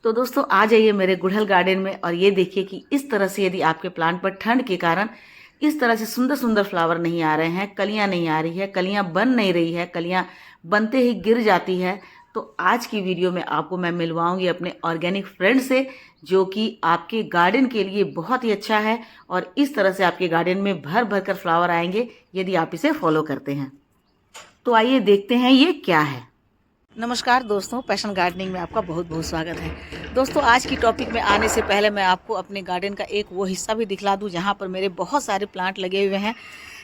तो दोस्तों आ जाइए मेरे गुड़हल गार्डन में और ये देखिए कि इस तरह से यदि आपके प्लांट पर ठंड के कारण इस तरह से सुंदर सुंदर फ्लावर नहीं आ रहे हैं, कलियां नहीं आ रही है, कलियां बन नहीं रही है, कलियां बनते ही गिर जाती है, तो आज की वीडियो में आपको मैं मिलवाऊंगी अपने ऑर्गेनिक फ्रेंड से जो कि आपके गार्डन के लिए बहुत ही अच्छा है और इस तरह से आपके गार्डन में भर भर कर फ्लावर आएंगे यदि आप इसे फॉलो करते हैं। तो आइए देखते हैं ये क्या है। नमस्कार दोस्तों, पैशन गार्डनिंग में आपका बहुत बहुत स्वागत है। दोस्तों आज की टॉपिक में आने से पहले मैं आपको अपने गार्डन का एक वो हिस्सा भी दिखला दूं जहां पर मेरे बहुत सारे प्लांट लगे हुए हैं।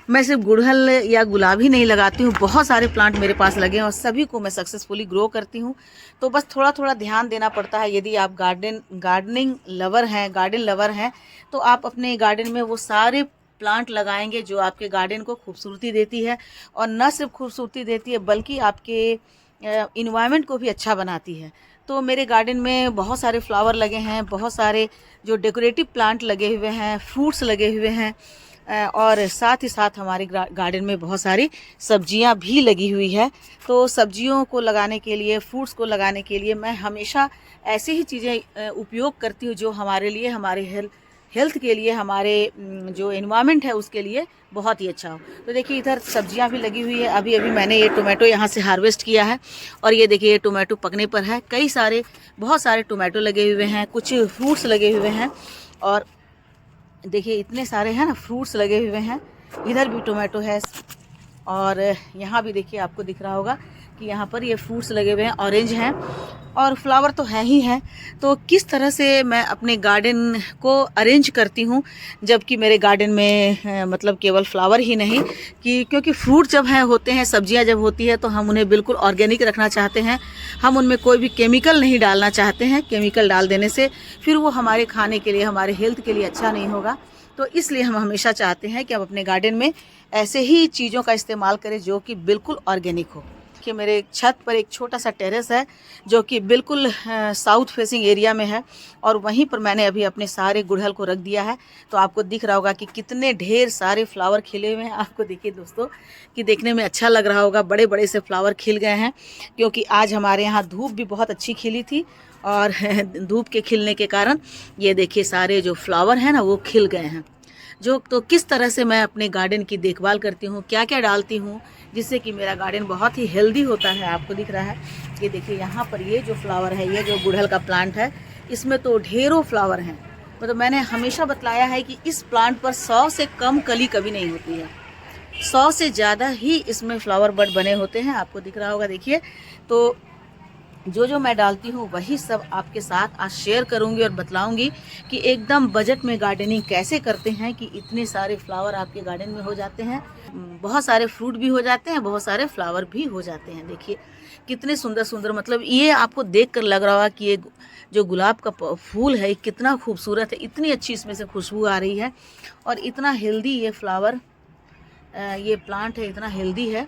मैं सिर्फ गुड़हल या गुलाब ही नहीं लगाती हूँ, बहुत सारे प्लांट मेरे पास लगे हैं और सभी को मैं सक्सेसफुली ग्रो करती हूँ। तो बस थोड़ा थोड़ा ध्यान देना पड़ता है। यदि आप गार्डन लवर हैं तो आप अपने गार्डन में वो सारे प्लांट लगाएंगे जो आपके गार्डन को खूबसूरती देती है और न सिर्फ खूबसूरती देती है बल्कि आपके इन्वायरमेंट को भी अच्छा बनाती है। तो मेरे गार्डन में बहुत सारे फ्लावर लगे हैं, बहुत सारे जो डेकोरेटिव प्लांट लगे हुए हैं, फ्रूट्स लगे हुए हैं और साथ ही साथ हमारे गार्डन में बहुत सारी सब्जियां भी लगी हुई है। तो सब्जियों को लगाने के लिए, फ्रूट्स को लगाने के लिए मैं हमेशा ऐसी ही चीज़ें उपयोग करती हूँ जो हमारे लिए, हमारे हेल्थ के लिए, हमारे जो एनवायरनमेंट है उसके लिए बहुत ही अच्छा हो। तो देखिए इधर सब्जियां भी लगी हुई है। अभी अभी मैंने ये टोमेटो यहाँ से हार्वेस्ट किया है और ये देखिए ये टोमेटो पकने पर है। बहुत सारे टोमेटो लगे हुए हैं, कुछ फ्रूट्स लगे हुए हैं और देखिए इतने सारे हैं ना फ्रूट्स लगे हुए हैं। इधर भी टोमेटो है और यहाँ भी देखिए आपको दिख रहा होगा कि यहाँ पर ये फ्रूट्स लगे हुए हैं, ऑरेंज हैं और फ्लावर तो है ही है। तो किस तरह से मैं अपने गार्डन को अरेंज करती हूँ जबकि मेरे गार्डन में मतलब केवल फ्लावर ही नहीं कि क्योंकि फ्रूट जब होते हैं, सब्जियां जब होती है तो हम उन्हें बिल्कुल ऑर्गेनिक रखना चाहते हैं। हम उनमें कोई भी केमिकल नहीं डालना चाहते हैं। केमिकल डाल देने से फिर वो हमारे खाने के लिए, हमारे हेल्थ के लिए अच्छा नहीं होगा। तो इसलिए हम हमेशा चाहते हैं कि हम अपने गार्डन में ऐसे ही चीज़ों का इस्तेमाल करें जो कि बिल्कुल ऑर्गेनिक हो। कि मेरे छत पर एक छोटा सा टेरेस है जो कि बिल्कुल साउथ फेसिंग एरिया में है और वहीं पर मैंने अभी अपने सारे गुड़हल को रख दिया है। तो आपको दिख रहा होगा कि कितने ढेर सारे फ्लावर खिले हुए हैं। आपको देखिए दोस्तों कि देखने में अच्छा लग रहा होगा, बड़े बड़े से फ्लावर खिल गए हैं क्योंकि आज हमारे यहाँ धूप भी बहुत अच्छी खिली थी और धूप के खिलने के कारण ये देखिए सारे जो फ्लावर हैं ना वो खिल गए हैं। तो किस तरह से मैं अपने गार्डन की देखभाल करती हूँ, क्या क्या डालती हूँ जिससे कि मेरा गार्डन बहुत ही हेल्दी होता है। आपको दिख रहा है ये देखिए यहाँ पर ये जो फ्लावर है, ये जो गुड़हल का प्लांट है इसमें तो ढेरों फ्लावर हैं। मतलब मैंने हमेशा बतलाया है कि इस प्लांट पर 100 से कम कली कभी नहीं होती है, 100 से ज़्यादा ही इसमें फ्लावर बड बने होते हैं। आपको दिख रहा होगा देखिए। तो जो मैं डालती हूँ वही सब आपके साथ आज शेयर करूँगी और बतलाऊँगी कि एकदम बजट में गार्डनिंग कैसे करते हैं कि इतने सारे फ्लावर आपके गार्डन में हो जाते हैं, बहुत सारे फ्रूट भी हो जाते हैं, बहुत सारे फ्लावर भी हो जाते हैं। देखिए कितने सुंदर सुंदर, मतलब ये आपको देख कर लग रहा होगा कि ये जो गुलाब का फूल है कितना खूबसूरत है, इतनी अच्छी इसमें से खुशबू आ रही है और इतना हेल्दी ये फ्लावर, ये प्लांट है, इतना हेल्दी है।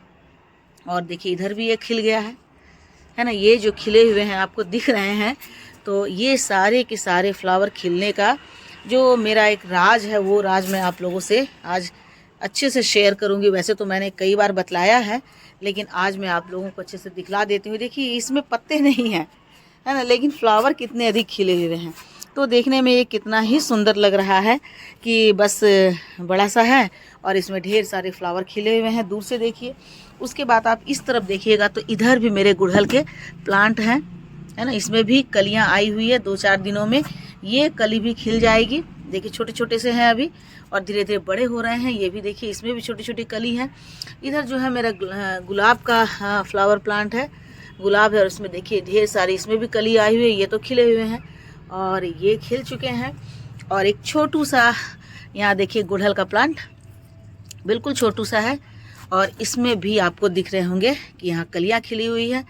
और देखिए इधर भी ये खिल गया है ना, ये जो खिले हुए हैं आपको दिख रहे हैं। तो ये सारे के सारे फ्लावर खिलने का जो मेरा एक राज है वो राज मैं आप लोगों से आज अच्छे से शेयर करूंगी। वैसे तो मैंने कई बार बतलाया है लेकिन आज मैं आप लोगों को अच्छे से दिखला देती हूँ। देखिए इसमें पत्ते नहीं हैं, है ना, लेकिन फ्लावर कितने अधिक खिले हुए हैं। तो देखने में ये कितना ही सुंदर लग रहा है कि बस बड़ा सा है और इसमें ढेर सारे फ्लावर खिले हुए हैं। दूर से देखिए, उसके बाद आप इस तरफ देखिएगा तो इधर भी मेरे गुड़हल के प्लांट हैं, है ना, इसमें भी कलियां आई हुई है। 2-4 दिनों में ये कली भी खिल जाएगी। देखिए छोटे छोटे से हैं अभी और धीरे धीरे बड़े हो रहे हैं। ये भी देखिए इसमें भी छोटी छोटी कली है। इधर जो है मेरा गुलाब का फ्लावर प्लांट है, गुलाब है और इसमें देखिए ढेर सारी इसमें भी कली आई हुई है। ये तो खिले हुए हैं और ये खिल चुके हैं। और एक छोटू सा यहाँ देखिए गुड़हल का प्लांट बिल्कुल छोटू सा है और इसमें भी आपको दिख रहे होंगे कि यहाँ कलियाँ खिली हुई है।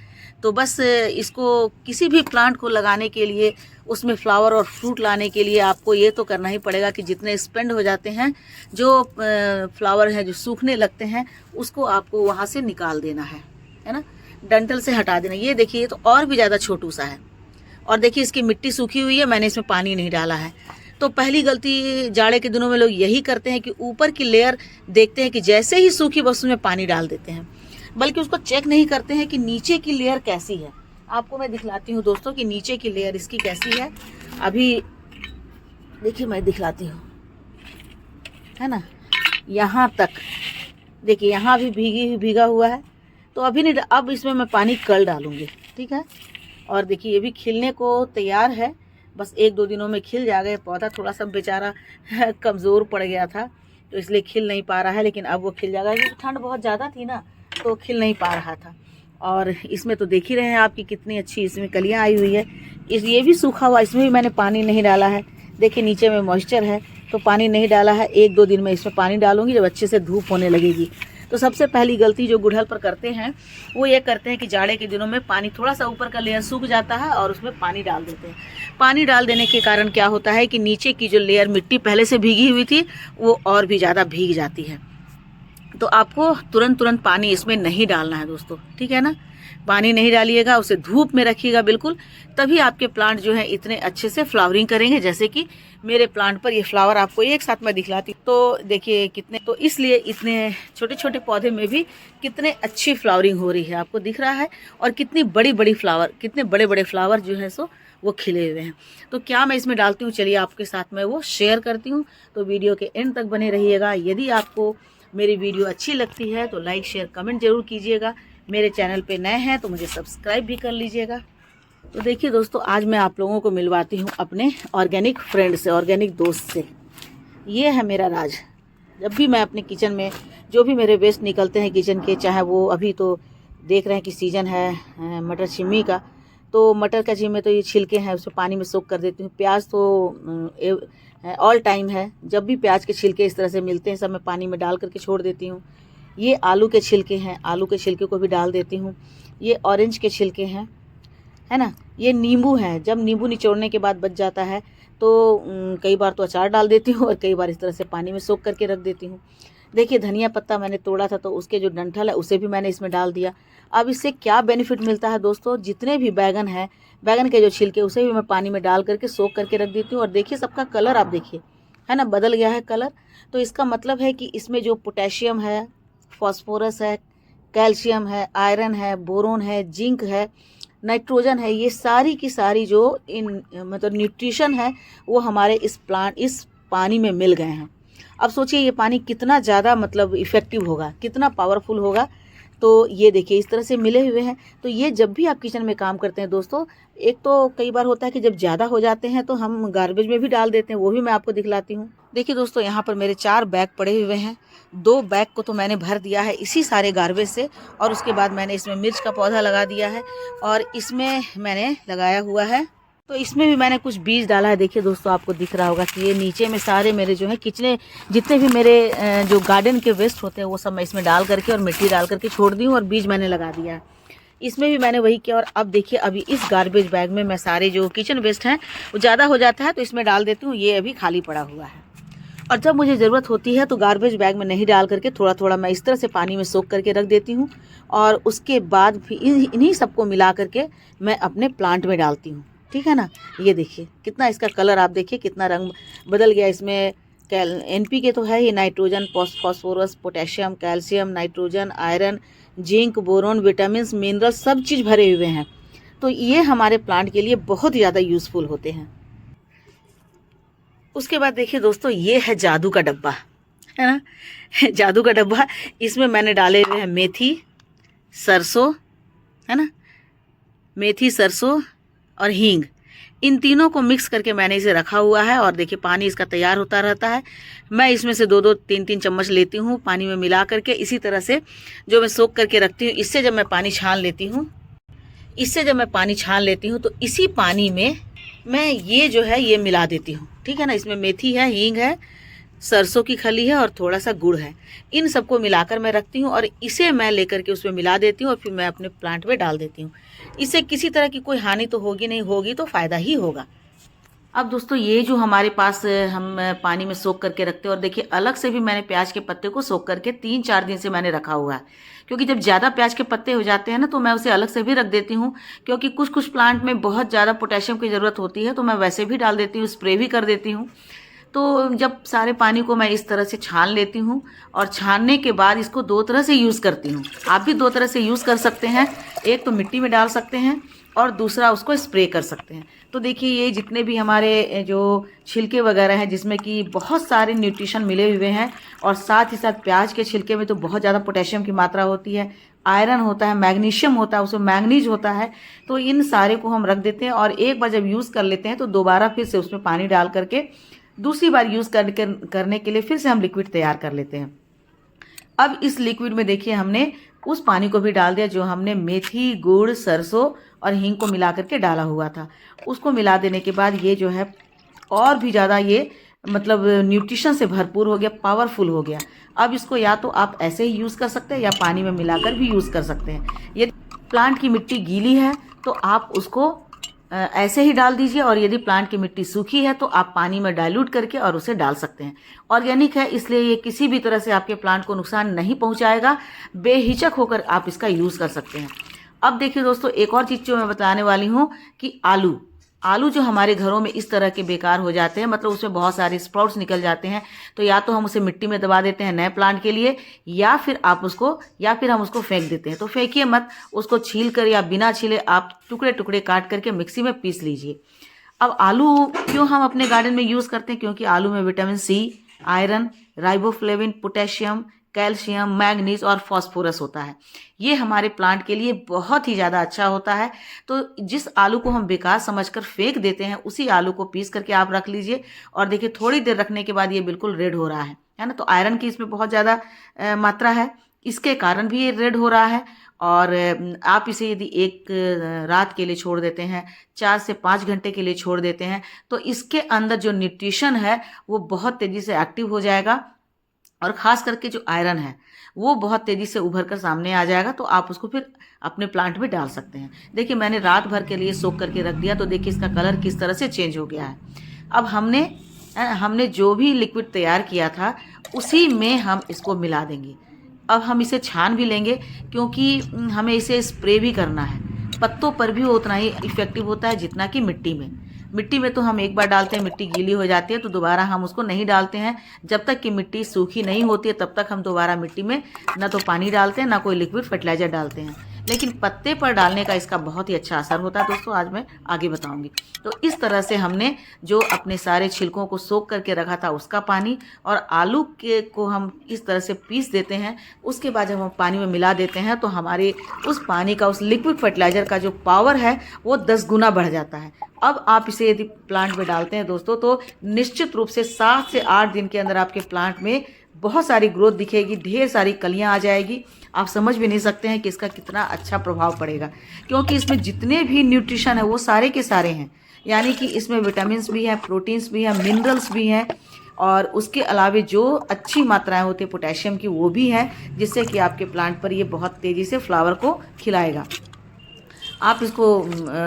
तो बस इसको किसी भी प्लांट को लगाने के लिए, उसमें फ्लावर और फ्रूट लाने के लिए आपको ये तो करना ही पड़ेगा कि जितने स्पेंड हो जाते हैं, जो फ्लावर हैं जो सूखने लगते हैं उसको आपको वहाँ से निकाल देना है ना, डंठल से हटा देना। ये देखिए तो और भी ज़्यादा छोटू सा है और देखिए इसकी मिट्टी सूखी हुई है, मैंने इसमें पानी नहीं डाला है। तो पहली गलती जाड़े के दिनों में लोग यही करते हैं कि ऊपर की लेयर देखते हैं कि जैसे ही सूखी बस उसमें पानी डाल देते हैं, बल्कि उसको चेक नहीं करते हैं कि नीचे की लेयर कैसी है। आपको मैं दिखलाती हूँ दोस्तों कि नीचे की लेयर इसकी कैसी है। अभी देखिए मैं दिखलाती हूँ, है ना, यहाँ तक देखिए, यहाँ भी भीगा हुआ है। तो अभी नहीं, अब इसमें मैं पानी कल डालूँगी, ठीक है। और देखिए ये भी खिलने को तैयार है, बस 1-2 दिनों में खिल जाएगा। पौधा थोड़ा सा बेचारा कमज़ोर पड़ गया था तो इसलिए खिल नहीं पा रहा है, लेकिन अब वो खिल जाएगा क्योंकि ठंड बहुत ज़्यादा थी ना, तो खिल नहीं पा रहा था। और इसमें तो देख ही रहे हैं आपकी कितनी अच्छी इसमें कलियाँ आई हुई है। ये भी सूखा हुआ, इसमें भी मैंने पानी नहीं डाला है। देखिए नीचे में मॉइस्चर है तो पानी नहीं डाला है। 1-2 दिन में इसमें पानी डालूंगी जब अच्छे से धूप होने लगेगी। तो सबसे पहली गलती जो गुड़हल पर करते हैं वो ये करते हैं कि जाड़े के दिनों में पानी थोड़ा सा ऊपर का लेयर सूख जाता है और उसमें पानी डाल देते हैं। पानी डाल देने के कारण क्या होता है कि नीचे की जो लेयर मिट्टी पहले से भीगी हुई थी वो और भी ज़्यादा भीग जाती है। तो आपको तुरंत पानी इसमें नहीं डालना है दोस्तों, ठीक है ना। पानी नहीं डालिएगा, उसे धूप में रखिएगा बिल्कुल, तभी आपके प्लांट जो है इतने अच्छे से फ्लावरिंग करेंगे। जैसे कि मेरे प्लांट पर ये फ्लावर आपको एक साथ मैं दिखलाती हूँ, तो देखिए कितने, तो इसलिए इतने छोटे छोटे पौधे में भी कितने अच्छी फ्लावरिंग हो रही है, आपको दिख रहा है। और कितनी बड़ी बड़ी फ्लावर, कितने बड़े बड़े फ्लावर जो है सो वो खिले हुए हैं। तो क्या मैं इसमें डालती हूँ, चलिए आपके साथ में वो शेयर करती हूँ। तो वीडियो के एंड तक बने रहिएगा। यदि आपको मेरी वीडियो अच्छी लगती है तो लाइक शेयर कमेंट जरूर कीजिएगा। मेरे चैनल पे नए हैं तो मुझे सब्सक्राइब भी कर लीजिएगा। तो देखिए दोस्तों, आज मैं आप लोगों को मिलवाती हूँ अपने ऑर्गेनिक फ्रेंड से, ऑर्गेनिक दोस्त से। ये है मेरा राज। जब भी मैं अपने किचन में जो भी मेरे वेस्ट निकलते हैं किचन के, चाहे वो अभी तो देख रहे हैं कि सीज़न है मटर छिम्मी का, तो मटर का छिम्मी तो ये छिलके हैं उसको पानी में सोख कर देती हूँ। प्याज तो ऑल टाइम है, जब भी प्याज के छिलके इस तरह से मिलते हैं सब मैं पानी में डाल करके छोड़ देती हूँ। ये आलू के छिलके हैं, आलू के छिलके को भी डाल देती हूँ। ये ऑरेंज के छिलके हैं, है ना। ये नींबू है, जब नींबू निचोड़ने के बाद बच जाता है तो कई बार तो अचार डाल देती हूँ और कई बार इस तरह से पानी में सोख करके रख देती हूँ। देखिए धनिया पत्ता मैंने तोड़ा था तो उसके जो डंठल है उसे भी मैंने इसमें डाल दिया। अब इससे क्या बेनिफिट मिलता है दोस्तों, जितने भी बैगन है, बैगन के जो छिलके उसे भी मैं पानी में डाल करके सोख करके रख देती हूँ। और देखिए सबका कलर आप देखिए, है ना, बदल गया है कलर। तो इसका मतलब है कि इसमें जो पोटेशियम है, फॉस्फोरस है, कैल्शियम है, आयरन है, बोरोन है, जिंक है, नाइट्रोजन है, ये सारी की सारी जो मतलब न्यूट्रिशन है वो हमारे इस पानी में मिल गए हैं। अब सोचिए ये पानी कितना ज़्यादा मतलब इफ़ेक्टिव होगा, कितना पावरफुल होगा। तो ये देखिए इस तरह से मिले हुए हैं। तो ये जब भी आप किचन में काम करते हैं दोस्तों, एक तो कई बार होता है कि जब ज़्यादा हो जाते हैं तो हम गार्बेज में भी डाल देते हैं, वो भी मैं आपको दिखलाती हूँ। देखिए दोस्तों, यहाँ पर मेरे 4 बैग पड़े हुए हैं। 2 बैग को तो मैंने भर दिया है इसी सारे गार्बेज से, और उसके बाद मैंने इसमें मिर्च का पौधा लगा दिया है और इसमें मैंने लगाया हुआ है, तो इसमें भी मैंने कुछ बीज डाला है। देखिए दोस्तों, आपको दिख रहा होगा कि ये नीचे में सारे मेरे जो है किचने, जितने भी मेरे जो गार्डन के वेस्ट होते हैं वो सब मैं इसमें डाल करके और मिट्टी डाल करके छोड़ दी हूँ और बीज मैंने लगा दिया है। इसमें भी मैंने वही किया। और अब देखिए अभी इस गार्बेज बैग में मैं सारे जो किचन वेस्ट हैं वो ज़्यादा हो जाता है तो इसमें डाल देती हूँ। ये अभी खाली पड़ा हुआ है और जब मुझे ज़रूरत होती है तो गार्बेज बैग में नहीं डाल करके थोड़ा थोड़ा मैं इस तरह से पानी में सोख करके रख देती हूँ। और उसके बाद भी इन्हीं सबको मिला करके मैं अपने प्लांट में डालती हूँ, ठीक है ना। ये देखिए कितना इसका कलर, आप देखिए कितना रंग बदल गया। इसमें NPK तो है ही, nitrogen, phosphorus, potassium, calcium, nitrogen, iron, zinc, boron, vitamin, mineral सब चीज़ भरे हुए हैं। तो ये हमारे प्लांट के लिए बहुत ज़्यादा यूज़फुल होते हैं। उसके बाद देखिए दोस्तों, ये है जादू का डब्बा, है ना। जादू का डब्बा, इसमें मैंने डाले हुए हैं मेथी, सरसों, है ना, मेथी, सरसों और हींग। इन तीनों को मिक्स करके मैंने इसे रखा हुआ है और देखिए पानी इसका तैयार होता रहता है। मैं इसमें से 2-2, 3-3 चम्मच लेती हूँ पानी में मिला करके। इसी तरह से जो मैं सोख करके रखती हूँ, इससे जब मैं पानी छान लेती हूँ तो इसी पानी में मैं ये जो है ये मिला देती हूँ, ठीक है ना। इसमें मेथी है, हींग है, सरसों की खली है और थोड़ा सा गुड़ है। इन सबको मिलाकर मैं रखती हूँ और इसे मैं लेकर के उसमें मिला देती हूँ और फिर मैं अपने प्लांट में डाल देती हूँ। इससे किसी तरह की कोई हानि तो होगी नहीं, होगी तो फ़ायदा ही होगा। अब दोस्तों, ये जो हमारे पास हम पानी में सोख करके रखते हैं, और देखिए अलग से भी मैंने प्याज के पत्ते को सोख करके 3-4 दिन से मैंने रखा हुआ है, क्योंकि जब ज़्यादा प्याज के पत्ते हो जाते हैं ना तो मैं उसे अलग से भी रख देती हूँ। क्योंकि कुछ कुछ प्लांट में बहुत ज़्यादा पोटेशियम की ज़रूरत होती है तो मैं वैसे भी डाल देती हूँ, स्प्रे भी कर देती हूँ। तो जब सारे पानी को मैं इस तरह से छान लेती हूँ और छानने के बाद इसको 2 तरह से यूज़ करती हूँ। आप भी 2 तरह से यूज़ कर सकते हैं। एक तो मिट्टी में डाल सकते हैं और दूसरा उसको स्प्रे कर सकते हैं। तो देखिए ये जितने भी हमारे जो छिलके वगैरह हैं जिसमें कि बहुत सारे न्यूट्रिशन मिले हुए हैं, और साथ ही साथ प्याज के छिलके में तो बहुत ज़्यादा पोटेशियम की मात्रा होती है, आयरन होता है, मैग्नीशियम होता है, उसमें मैंगनीज होता है। तो इन सारे को हम रख देते हैं और एक बार जब यूज़ कर लेते हैं तो दोबारा फिर से उसमें पानी डाल करके दूसरी बार यूज़ करने के लिए फिर से हम लिक्विड तैयार कर लेते हैं। अब इस लिक्विड में देखिए हमने उस पानी को भी डाल दिया जो हमने मेथी, गुड़, सरसों और हींग को मिला करके डाला हुआ था। उसको मिला देने के बाद ये जो है और भी ज़्यादा ये मतलब न्यूट्रिशन से भरपूर हो गया, पावरफुल हो गया। अब इसको या तो आप ऐसे ही यूज़ कर सकते हैं या पानी में मिलाकर भी यूज़ कर सकते हैं। यदि प्लांट की मिट्टी गीली है तो आप उसको ऐसे ही डाल दीजिए, और यदि प्लांट की मिट्टी सूखी है तो आप पानी में डाइल्यूट करके और उसे डाल सकते हैं। ऑर्गेनिक है इसलिए ये किसी भी तरह से आपके प्लांट को नुकसान नहीं पहुंचाएगा, बेहिचक होकर आप इसका यूज़ कर सकते हैं। अब देखिए दोस्तों, एक और चीज़ जो मैं बताने वाली हूँ कि आलू जो हमारे घरों में इस तरह के बेकार हो जाते हैं, मतलब उसमें बहुत सारे स्प्राउट्स निकल जाते हैं, तो या तो हम उसे मिट्टी में दबा देते हैं नए प्लांट के लिए, या फिर हम उसको फेंक देते हैं। तो फेंकिए मत, उसको छील कर या बिना छीले आप टुकड़े टुकड़े काट करके मिक्सी में पीस लीजिए। अब आलू क्यों हम अपने गार्डन में यूज़ करते हैं? क्योंकि आलू में vitamin C, iron, riboflavin, potassium, calcium, manganese और फास्फोरस होता है। ये हमारे प्लांट के लिए बहुत ही ज़्यादा अच्छा होता है। तो जिस आलू को हम बेकार समझकर फेंक देते हैं, उसी आलू को पीस करके आप रख लीजिए, और देखिए थोड़ी देर रखने के बाद ये बिल्कुल रेड हो रहा है ना। तो आयरन की इसमें बहुत ज़्यादा मात्रा है, इसके कारण भी ये रेड हो रहा है। और आप इसे यदि एक रात के लिए छोड़ देते हैं, 4 से 5 घंटे के लिए छोड़ देते हैं, तो इसके अंदर जो न्यूट्रिशन है वो बहुत तेज़ी से एक्टिव हो जाएगा, और ख़ास करके जो आयरन है वो बहुत तेज़ी से उभर कर सामने आ जाएगा। तो आप उसको फिर अपने प्लांट में डाल सकते हैं। देखिए मैंने रात भर के लिए सोख करके रख दिया, तो देखिए इसका कलर किस तरह से चेंज हो गया है। अब हमने जो भी लिक्विड तैयार किया था उसी में हम इसको मिला देंगे। अब हम इसे छान भी लेंगे, क्योंकि हमें इसे स्प्रे भी करना है। पत्तों पर भी वो उतना ही इफ़ेक्टिव होता है जितना कि मिट्टी में तो हम एक बार डालते हैं, मिट्टी गीली हो जाती है तो दोबारा हम उसको नहीं डालते हैं। जब तक कि मिट्टी सूखी नहीं होती है तब तक हम दोबारा मिट्टी में ना तो पानी डालते हैं ना कोई लिक्विड फर्टिलाइज़र डालते हैं। लेकिन पत्ते पर डालने का इसका बहुत ही अच्छा असर होता है दोस्तों, आज मैं आगे बताऊंगी। तो इस तरह से हमने जो अपने सारे छिलकों को सोख करके रखा था उसका पानी, और आलू के को हम इस तरह से पीस देते हैं। उसके बाद जब हम पानी में मिला देते हैं तो हमारे उस पानी का, उस लिक्विड फर्टिलाइज़र का जो पावर है वो 10 गुना बढ़ जाता है। अब आप इसे यदि प्लांट में डालते हैं दोस्तों, तो निश्चित रूप से 7 से 8 दिन के अंदर आपके प्लांट में बहुत सारी ग्रोथ दिखेगी, ढेर सारी कलियां आ जाएगी। आप समझ भी नहीं सकते हैं कि इसका कितना अच्छा प्रभाव पड़ेगा, क्योंकि इसमें जितने भी न्यूट्रिशन है वो सारे के सारे हैं। यानी कि इसमें विटामिन्स भी हैं, प्रोटीन्स भी हैं, मिनरल्स भी हैं, और उसके अलावे जो अच्छी मात्राएं होती है पोटेशियम की वो भी है, जिससे कि आपके प्लांट पर ये बहुत तेज़ी से फ्लावर को खिलाएगा। आप इसको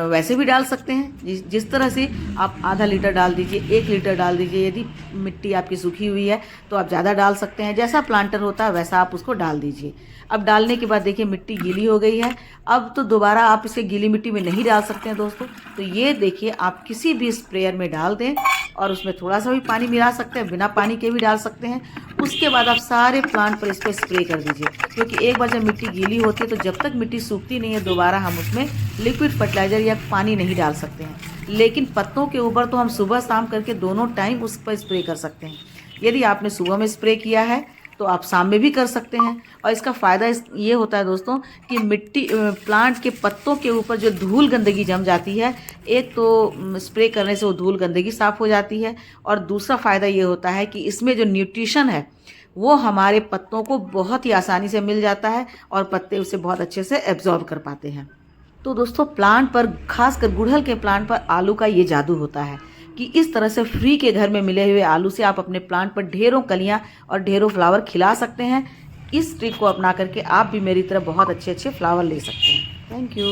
वैसे भी डाल सकते हैं, जिस तरह से आप आधा लीटर डाल दीजिए, 1 लीटर डाल दीजिए। यदि मिट्टी आपकी सूखी हुई है तो आप ज़्यादा डाल सकते हैं, जैसा प्लांटर होता है वैसा आप उसको डाल दीजिए। अब डालने के बाद देखिए मिट्टी गीली हो गई है। अब तो दोबारा आप इसे गीली मिट्टी में नहीं डाल सकते हैं दोस्तों। तो ये देखिए आप किसी भी स्प्रेयर में डाल दें, और उसमें थोड़ा सा भी पानी मिला सकते हैं, बिना पानी के भी डाल सकते हैं। उसके बाद आप सारे प्लांट पर इस पर स्प्रे कर दीजिए, क्योंकि एक बार जब मिट्टी गीली होती है तो जब तक मिट्टी सूखती नहीं है दोबारा हम उसमें लिक्विड फर्टिलाइज़र या पानी नहीं डाल सकते हैं। लेकिन पत्तों के ऊपर तो हम सुबह शाम करके दोनों टाइम उस पर स्प्रे कर सकते हैं। यदि आपने सुबह में स्प्रे किया है तो आप शाम में भी कर सकते हैं। और इसका फ़ायदा ये होता है दोस्तों कि मिट्टी प्लांट के पत्तों के ऊपर जो धूल गंदगी जम जाती है, एक तो स्प्रे करने से वो धूल गंदगी साफ़ हो जाती है, और दूसरा फ़ायदा ये होता है कि इसमें जो न्यूट्रिशन है वो हमारे पत्तों को बहुत ही आसानी से मिल जाता है, और पत्ते उसे बहुत अच्छे से एब्जॉर्ब कर पाते हैं। तो दोस्तों प्लांट पर, खासकर गुड़हल के प्लांट पर आलू का ये जादू होता है कि इस तरह से फ्री के घर में मिले हुए आलू से आप अपने प्लांट पर ढेरों कलियां और ढेरों फ्लावर खिला सकते हैं। इस ट्रिक को अपना करके आप भी मेरी तरह बहुत अच्छे फ्लावर ले सकते हैं। Thank you.